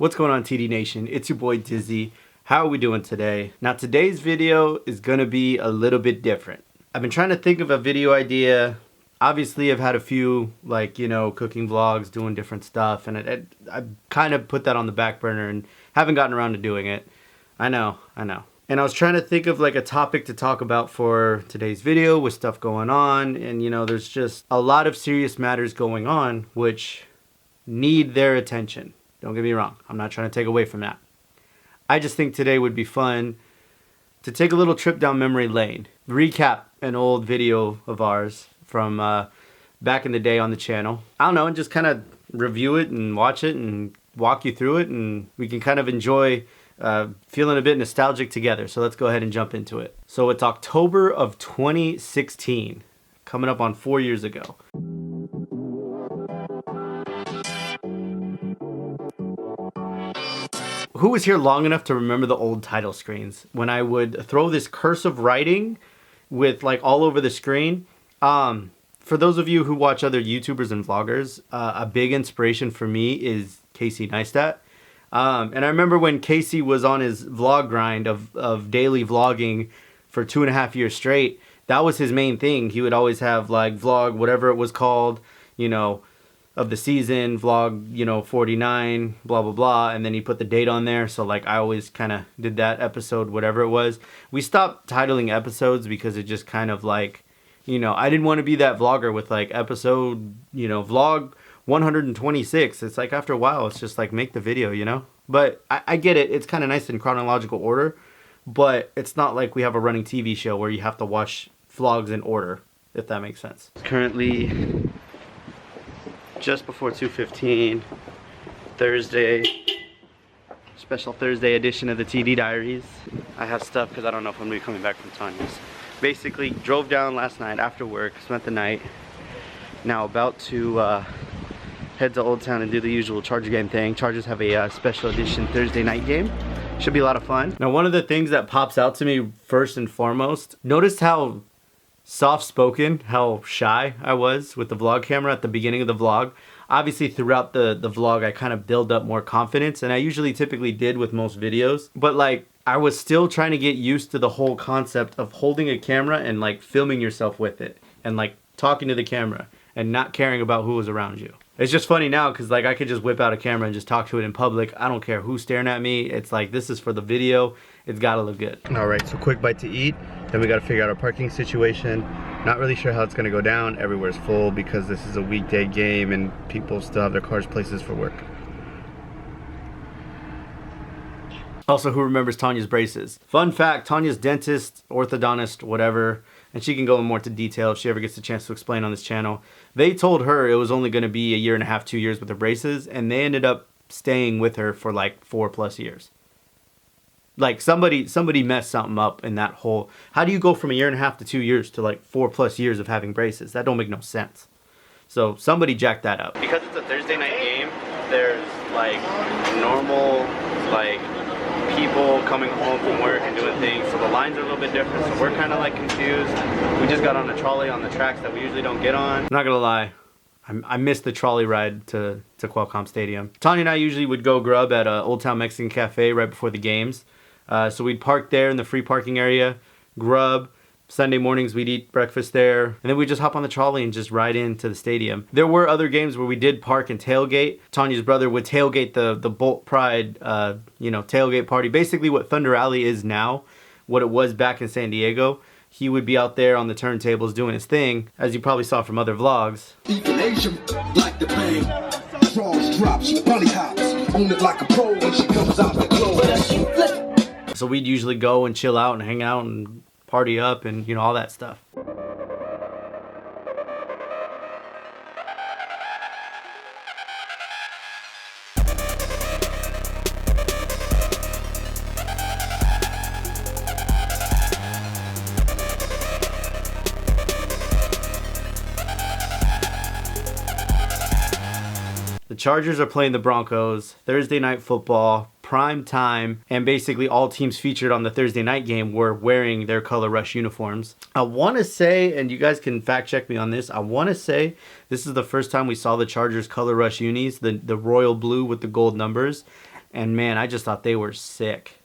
What's going on, TD Nation? It's your boy Dizzy. How are we doing today? Now today's video is gonna be a little bit different. I've been trying to think of a video idea. Obviously I've had a few cooking vlogs, doing different stuff, and I kind of put that on the back burner and haven't gotten around to doing it. I know. And I was trying to think of like a topic to talk about for today's video with stuff going on, and there's just a lot of serious matters going on which need their attention. Don't get me wrong, I'm not trying to take away from that. I just think today would be fun to take a little trip down memory lane, recap an old video of ours from back in the day on the channel. I don't know, and just kind of review it and watch it and walk you through it, and we can kind of enjoy feeling a bit nostalgic together. So let's go ahead and jump into it. So it's October of 2016, coming up on 4 years ago. Who was here long enough to remember the old title screens when I would throw this cursive writing with like all over the screen? For those of you who watch other YouTubers and vloggers, a big inspiration for me is Casey Neistat. And I remember when Casey was on his vlog grind of daily vlogging for 2.5 years straight, that was his main thing. He would always have like vlog, whatever it was called, of the season, vlog, 49, blah, blah, blah. And then he put the date on there. So like I always kind of did that episode, whatever it was. We stopped titling episodes because it just kind of like, I didn't want to be that vlogger with like episode, vlog 126. It's like after a while, it's just like make the video, But I get it. It's kind of nice in chronological order. But it's not like we have a running TV show where you have to watch vlogs in order, if that makes sense. Currently just before 2:15, Thursday, special Thursday edition of the TD Diaries. I have stuff because I don't know if I'm going to be coming back from Tanya's. Basically, drove down last night after work, spent the night. Now about to head to Old Town and do the usual Charger game thing. Chargers have a special edition Thursday night game. Should be a lot of fun. Now, one of the things that pops out to me first and foremost, notice how soft-spoken, how shy I was with the vlog camera at the beginning of the vlog. Obviously throughout the vlog I kind of build up more confidence, and I usually typically did with most videos, but like I was still trying to get used to the whole concept of holding a camera and like filming yourself with it and like talking to the camera and not caring about who was around you. It's just funny now because like I could just whip out a camera and just talk to it in public. I don't care who's staring at me. It's like, this is for the video. It's gotta look good. All right, so quick bite to eat. Then we gotta figure out our parking situation. Not really sure how it's gonna go down. Everywhere's full because this is a weekday game and people still have their cars places for work. Also, who remembers Tanya's braces? Fun fact, Tanya's dentist, orthodontist, whatever, and she can go in more to detail if she ever gets a chance to explain on this channel. They told her it was only going to be 1.5 years, 2 years with her braces, and they ended up staying with her for like 4+ years. Like somebody messed something up in that whole. How do you go from 1.5 years to 2 years to like 4+ years of having braces? That don't make no sense. So somebody jacked that up. Because it's a Thursday night game, there's like normal people coming home from work and doing things, so the lines are a little bit different, so we're kind of like confused. We just got on a trolley on the tracks that we usually don't get on. Not gonna lie, I missed the trolley ride to Qualcomm Stadium. Tanya and I usually would go grub at Old Town Mexican Cafe right before the games, so we'd park there in the free parking area, grub. Sunday mornings we'd eat breakfast there, and then we'd just hop on the trolley and just ride into the stadium. There were other games where we did park and tailgate. Tanya's brother would tailgate the Bolt Pride tailgate party. Basically what Thunder Alley is now, what it was back in San Diego. He would be out there on the turntables doing his thing, as you probably saw from other vlogs. Like the bang. Draws, drops, bunny hops. Own it like a pro when she comes out the clothes. So we'd usually go and chill out and hang out and party up and all that stuff. The Chargers are playing the Broncos, Thursday night football, prime time, and basically all teams featured on the Thursday night game were wearing their Color Rush uniforms. I want to say, and you guys can fact check me on this, I want to say this is the first time we saw the Chargers Color Rush unis, the royal blue with the gold numbers. And man, I just thought they were sick.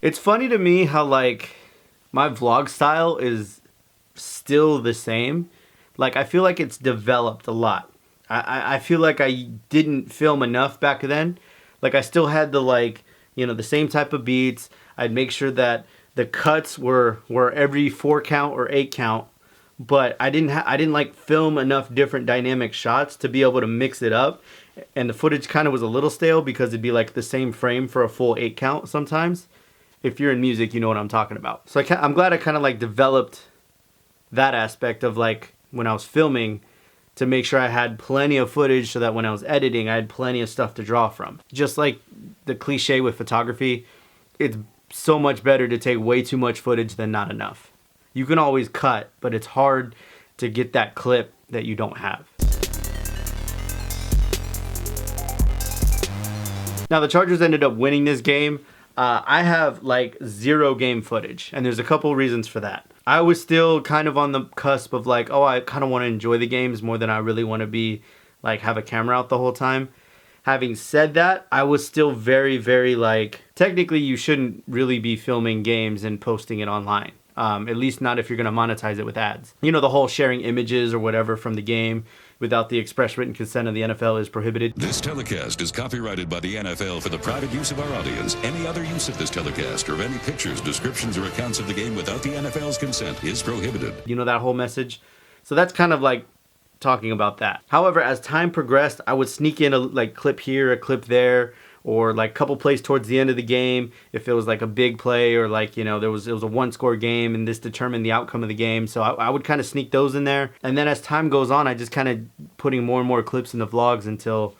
It's funny to me how like my vlog style is still the same. Like I feel like it's developed a lot. I feel like I didn't film enough back then. Like I still had the like, you know, the same type of beats. I'd make sure that the cuts were every 4 count or 8 count, but I didn't like film enough different dynamic shots to be able to mix it up. And the footage kind of was a little stale because it'd be like the same frame for a full 8 count sometimes. If you're in music, you know what I'm talking about. So I'm glad I kind of like developed that aspect of like when I was filming to make sure I had plenty of footage so that when I was editing, I had plenty of stuff to draw from. Just like the cliche with photography, it's so much better to take way too much footage than not enough. You can always cut, but it's hard to get that clip that you don't have. Now the Chargers ended up winning this game. I have like 0 game footage, and there's a couple reasons for that. I was still kind of on the cusp of like, oh, I kind of want to enjoy the games more than I really want to be like have a camera out the whole time. Having said that, I was still very, very like, technically you shouldn't really be filming games and posting it online. At least not if you're going to monetize it with ads. You know, the whole sharing images or whatever from the game without the express written consent of the NFL is prohibited. This telecast is copyrighted by the NFL for the private use of our audience. Any other use of this telecast or of any pictures, descriptions, or accounts of the game without the NFL's consent is prohibited. You know, that whole message? So that's kind of like talking about that. However, as time progressed, I would sneak in a like clip here, a clip there, or like couple plays towards the end of the game if it was like a big play or like, you know, it was a 1-score game and this determined the outcome of the game. So I would kind of sneak those in there. And then as time goes on, I just kind of putting more and more clips in the vlogs until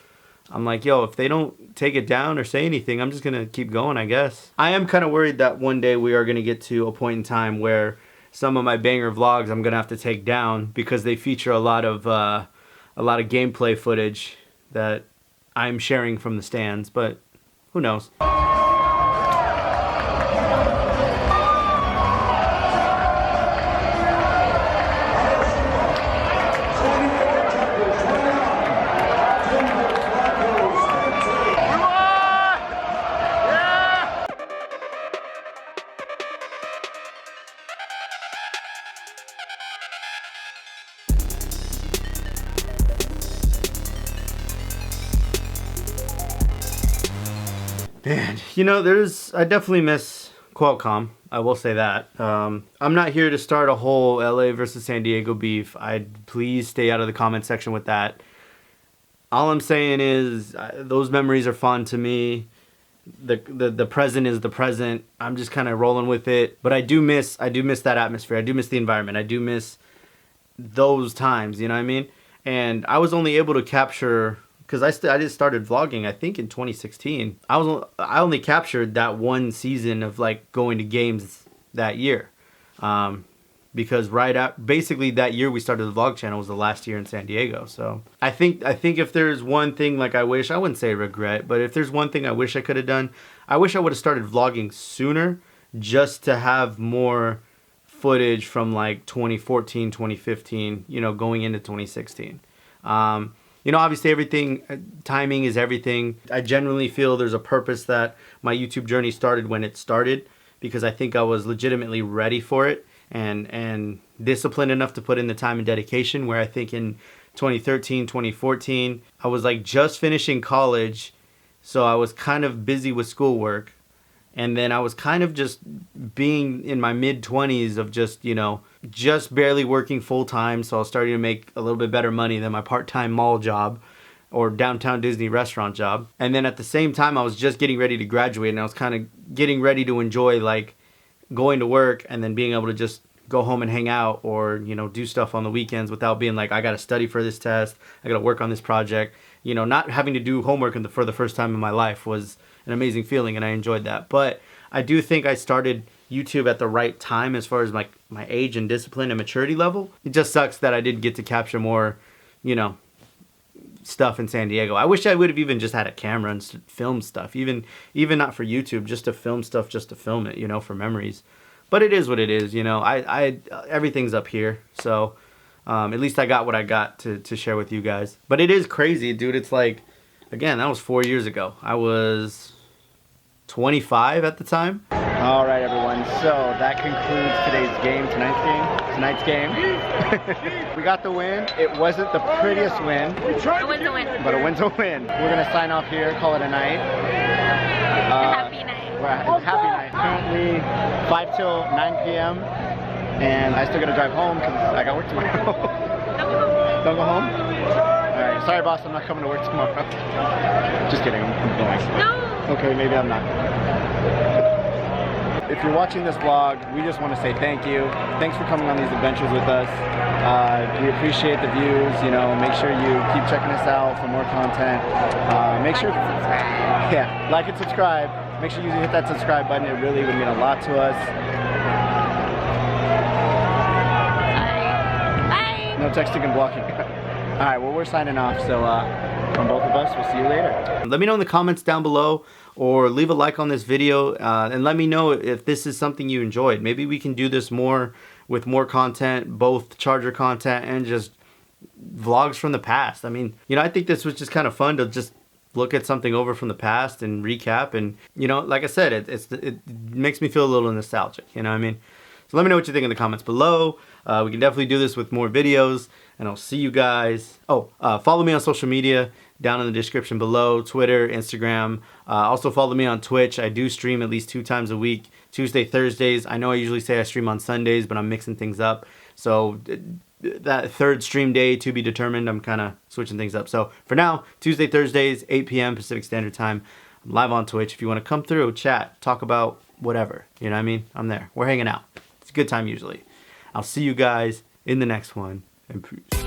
I'm like, yo, if they don't take it down or say anything, I'm just going to keep going, I guess. I am kind of worried that one day we are going to get to a point in time where some of my banger vlogs I'm going to have to take down because they feature a lot of gameplay footage that I'm sharing from the stands, but who knows? Man, you know, I definitely miss Qualcomm. I will say that. I'm not here to start a whole LA versus San Diego beef. I'd please stay out of the comment section with that. All I'm saying is those memories are fond to me. The present is the present. I'm just kind of rolling with it. But I do miss that atmosphere. I do miss the environment. I do miss those times, you know what I mean? And I was only able to capture, because I just started vlogging, I think in 2016. I only captured that one season of like going to games that year, because basically that year we started the vlog channel was the last year in San Diego. So I think if there's one thing like I wouldn't say regret, but if there's one thing I wish I could have done, I wish I would have started vlogging sooner, just to have more footage from like 2014, 2015, you know, going into 2016. You know, obviously timing is everything. I genuinely feel there's a purpose that my YouTube journey started when it started, because I think I was legitimately ready for it and disciplined enough to put in the time and dedication, where I think in 2013, 2014, I was like just finishing college. So I was kind of busy with schoolwork. And then I was kind of just being in my mid-20s of just, you know, just barely working full-time. So I was starting to make a little bit better money than my part-time mall job or downtown Disney restaurant job. And then at the same time, I was just getting ready to graduate, and I was kind of getting ready to enjoy like going to work and then being able to just go home and hang out, or, you know, do stuff on the weekends without being like, I got to study for this test, I got to work on this project. You know, not having to do homework for the first time in my life was an amazing feeling, and I enjoyed that. But I do think I started YouTube at the right time as far as my age and discipline and maturity level. It just sucks that I didn't get to capture more, you know, stuff in San Diego. I wish I would have even just had a camera and filmed stuff, even not for YouTube, just to film stuff, just to film it, you know, for memories. But it is what it is, you know. I everything's up here, so At least I got what I got to share with you guys. But it is crazy, dude. It's like, again, that was 4 years ago. I was 25 at the time. All right, everyone. So that concludes tonight's game. We got the win. It wasn't the prettiest win. A win's a win. But a win's a win. We're going to sign off here, call it a night. Happy night. Happy night. Currently 5 till 9 p.m. And I still got to drive home because I got work tomorrow. Don't go home? Alright, sorry boss, I'm not coming to work tomorrow. Just kidding, I'm going. No! Okay, maybe I'm not. If you're watching this vlog, we just want to say thank you. Thanks for coming on these adventures with us. We appreciate the views. You know, make sure you keep checking us out for more content. Make sure, like and subscribe. Make sure you hit that subscribe button. It really would mean a lot to us. Bye. No texting and blocking. All right, well, we're signing off. So from both of us, we'll see you later. Let me know in the comments down below, or leave a like on this video, and let me know if this is something you enjoyed. Maybe we can do this more with more content, both Charger content and just vlogs from the past. I mean, you know, I think this was just kind of fun to just look at something over from the past and recap. And, you know, like I said, it makes me feel a little nostalgic, you know what I mean? So let me know what you think in the comments below. We can definitely do this with more videos, and I'll see you guys. Oh, follow me on social media down in the description below, Twitter, Instagram. Also follow me on Twitch. I do stream at least 2 times a week, Tuesday, Thursdays. I know I usually say I stream on Sundays, but I'm mixing things up. So that third stream day to be determined, I'm kind of switching things up. So for now, Tuesday, Thursdays, 8 p.m. Pacific Standard Time. I'm live on Twitch. If you want to come through, chat, talk about whatever, you know what I mean? I'm there. We're hanging out. It's a good time usually. I'll see you guys in the next one, and peace.